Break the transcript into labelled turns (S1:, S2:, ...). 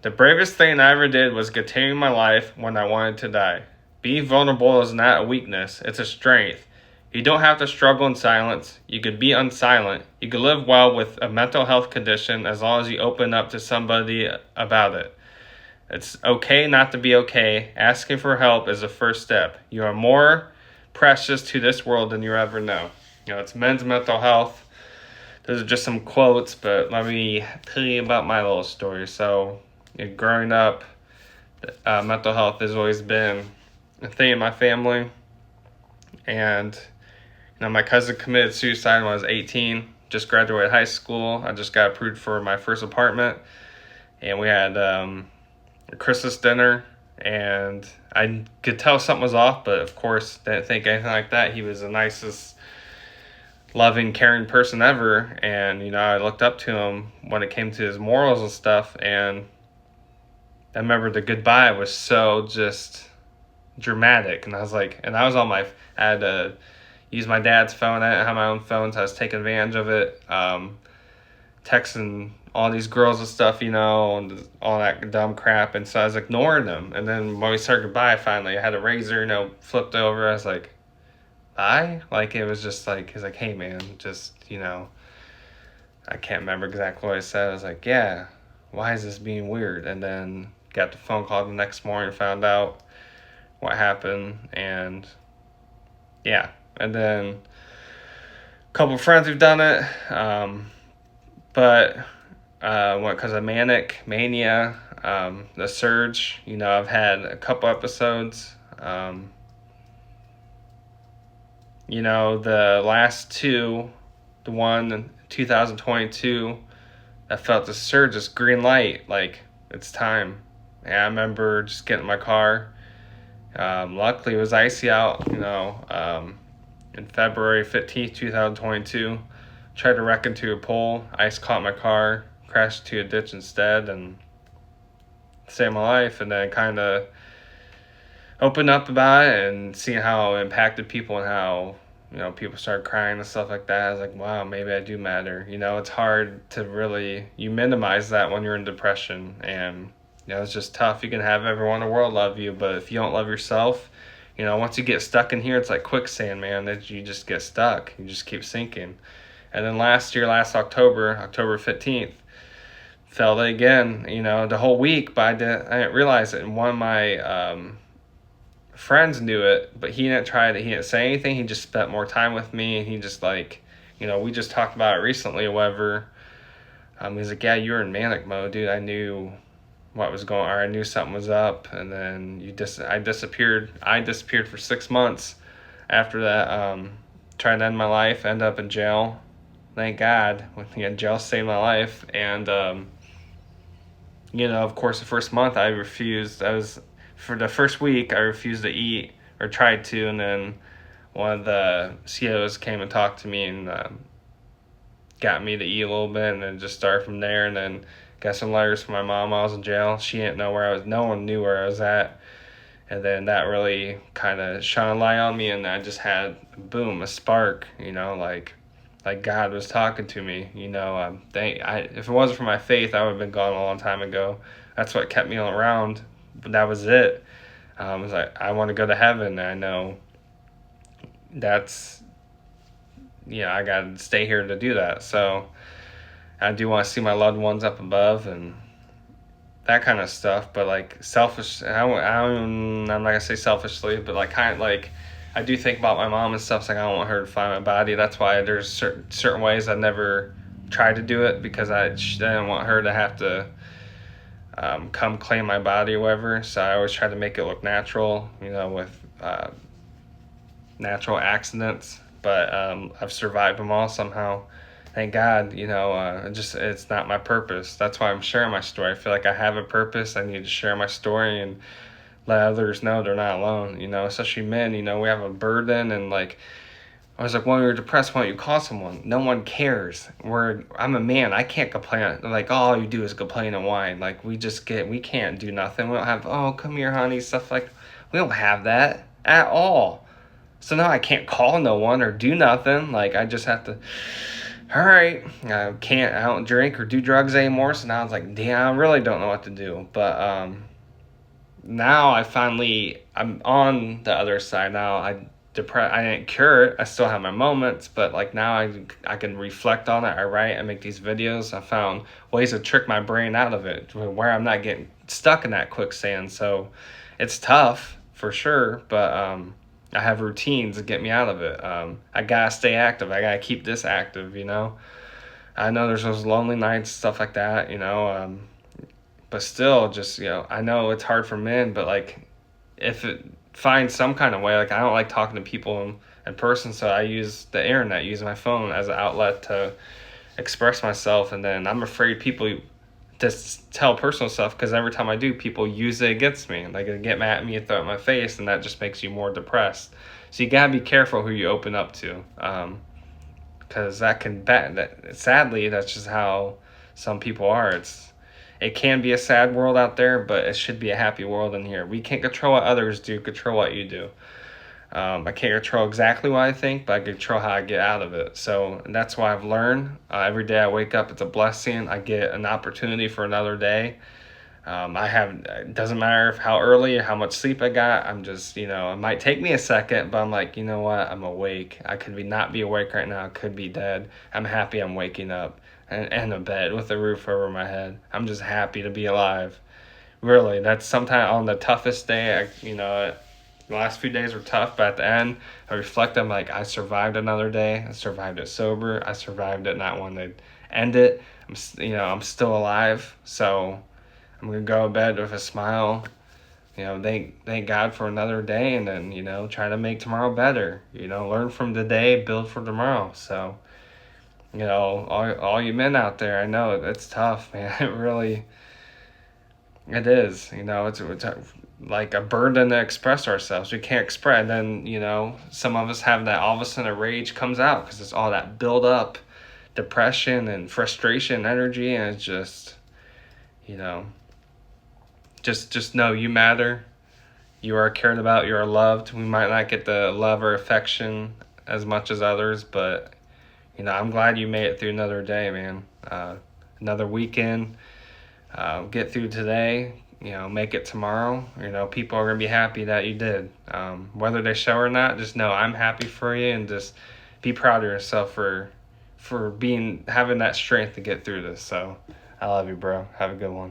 S1: The bravest thing I ever did was continue my life when I wanted to die. Being vulnerable is not a weakness, it's a strength. You don't have to struggle in silence. You could be unsilent. You could live well with a mental health condition as long as you open up to somebody about it. It's okay not to be okay. Asking for help is the first step. You are more precious to this world than you ever know. It's men's mental health. Those are just some quotes, but let me tell you about my little story. So, growing up, mental health has always been a thing in my family. And, my cousin committed suicide when I was 18. Just graduated high school. I just got approved for my first apartment. And we had a Christmas dinner. And I could tell something was off, but of course, didn't think anything like that. He was the nicest, loving, caring person ever. And, I looked up to him when it came to his morals and stuff. And I remember the goodbye was so just dramatic. And I was like, I had to use my dad's phone. I didn't have my own phone, so I was taking advantage of it. Texting all these girls and stuff, and all that dumb crap. And so I was ignoring them. And then when we started goodbye, finally, I had a razor, flipped over. I was like, bye? Like, it was just like, he's like, hey, man, just, I can't remember exactly what I said. I was like, yeah, why is this being weird? And then got the phone call the next morning, found out what happened. And, yeah. And then a couple of friends who've done it. But because of mania, the surge, I've had a couple episodes. The last two, the one in 2022, I felt the surge, this green light, like it's time. And I remember just getting in my car. Luckily, it was icy out, in February 15th, 2022. Tried to wreck into a pole. Ice caught my car, crashed into a ditch instead, and saved my life. And then kind of opened up about it and seeing how it impacted people and how, people started crying and stuff like that. I was like, wow, maybe I do matter. It's hard to really, you minimize that when you're in depression. And, it's just tough. You can have everyone in the world love you, but if you don't love yourself, once you get stuck in here, it's like quicksand, man, that you just get stuck. You just keep sinking. And then last October 15th, felt it again, the whole week, but I didn't realize it. And one of my friends knew it, but he didn't try it. He didn't say anything. He just spent more time with me. And he just we just talked about it recently or whatever. He's like, yeah, you were in manic mode, dude. I knew what was going on. I knew something was up. And then I disappeared. I disappeared for 6 months after that. Tried to end my life, end up in jail. Thank God, jail saved my life. And, of course, the first month for the first week, I refused to eat, or tried to, and then one of the COs came and talked to me and got me to eat a little bit, and then just started from there. And then got some letters from my mom while I was in jail. She didn't know where I was. No one knew where I was at. And then that really kind of shone a light on me, and I just had, boom, a spark, like God was talking to me. If it wasn't for my faith, I would have been gone a long time ago. That's what kept me around, but that was it. I was like, I want to go to heaven, and I know that's, I got to stay here to do that. So I do want to see my loved ones up above and that kind of stuff. But like selfish, I'm not gonna say selfishly, but I do think about my mom and stuff. It's like I don't want her to find my body. That's why there's certain ways I never tried to do it, because I didn't want her to have to come claim my body or whatever. So I always try to make it look natural, with natural accidents. But I've survived them all somehow. Thank God, it's not my purpose. That's why I'm sharing my story. I feel like I have a purpose. I need to share my story and let others know they're not alone, especially men. We have a burden, and I was like, when you're depressed, why don't you call someone? No one cares. I'm a man. I can't complain. Like, all you do is complain and whine. Like, we can't do nothing. We don't have, oh, come here, honey, stuff like, we don't have that at all. So now I can't call no one or do nothing. Like, I just have to all right, I don't drink or do drugs anymore. So now I was like, damn, I really don't know what to do. But now I'm on the other side now. I didn't cure it. I still have my moments, but like now I can reflect on it. I write, I make these videos. I found ways to trick my brain out of it where I'm not getting stuck in that quicksand. So it's tough for sure, but I have routines that get me out of it. I gotta stay active. I gotta keep this active, you know. I know there's those lonely nights, stuff like that, you know. But still, just, you know, I know it's hard for men, but like if it finds some kind of way, like I don't like talking to people in person, so I use the internet, use my phone as an outlet to express myself. And then I'm afraid people just tell personal stuff, because every time I do, people use it against me. Like they get mad at me and throw it in my face, and that just makes you more depressed. So you gotta be careful who you open up to, because sadly, that's just how some people are. It can be a sad world out there, but it should be a happy world in here. We can't control what others do, control what you do. I can't control exactly what I think, but I control how I get out of it. So that's why I've learned. Every day I wake up, it's a blessing. I get an opportunity for another day. It doesn't matter how early or how much sleep I got. I'm just, you know, it might take me a second, but I'm like, you know what? I'm awake. I could not be awake right now. I could be dead. I'm happy I'm waking up and a bed with a roof over my head. I'm just happy to be alive. Really, that's sometimes on the toughest day. The last few days were tough, but at the end, I reflect. I'm like, I survived another day. I survived it sober. I survived it not wanting to end it. I'm still alive. So I'm gonna go to bed with a smile. Thank God for another day, and then try to make tomorrow better. Learn from today, build for tomorrow. So all you men out there, I know it's tough, man. It is. It's like a burden to express ourselves. We can't express, and then some of us have that, all of a sudden a rage comes out because it's all that build up depression and frustration energy, and it's just you know just know you matter. You are cared about. You are loved. We might not get the love or affection as much as others, but I'm glad you made it through another day, man. Another weekend. Get through today. Make it tomorrow. People are gonna be happy that you did. Whether they show or not, just know I'm happy for you, and just be proud of yourself for having that strength to get through this. So I love you, bro. Have a good one.